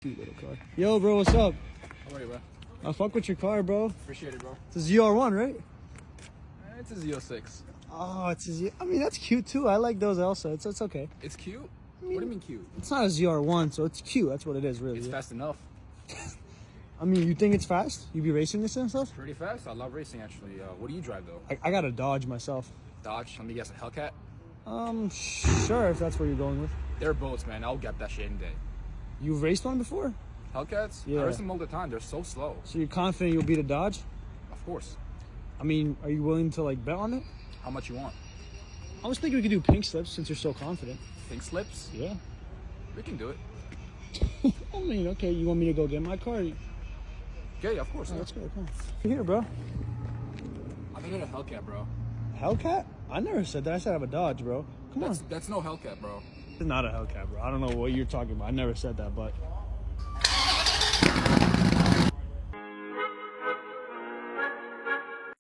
Cute little car. Yo, bro, what's up? How are you, bro? I fuck with your car, bro. Appreciate it, bro. It's a ZR1, right? It's a Z06. Oh, it's a Z. I mean, that's cute too. I like those also. It's okay. It's cute? I mean, What do you mean cute? It's not a ZR1, so it's cute. That's what it is, really. It's fast enough. I mean, you think it's fast? You be racing this and stuff? Pretty fast. I love racing, actually. What do you drive, though? I got a Dodge myself. Dodge? Let me guess, a Hellcat? Sure, if that's where you're going with. They're boats, man. I'll get that shit any day. You've raced one before? Hellcats? Yeah. I race them all the time. They're so slow. So you're confident you'll beat a Dodge? Of course. I mean, are you willing to, like, bet on it? How much you want? I was thinking we could do pink slips since you're so confident. Pink slips? Yeah. We can do it. I mean, okay, you want me to go get my car? Yeah, of course. Let's go, come on. Here, bro. I think I got a Hellcat, bro. Hellcat? I never said that. I said I have a Dodge, bro. Come on. That's no Hellcat, bro. It's not a Hellcat, bro. I don't know what you're talking about. I never said that, but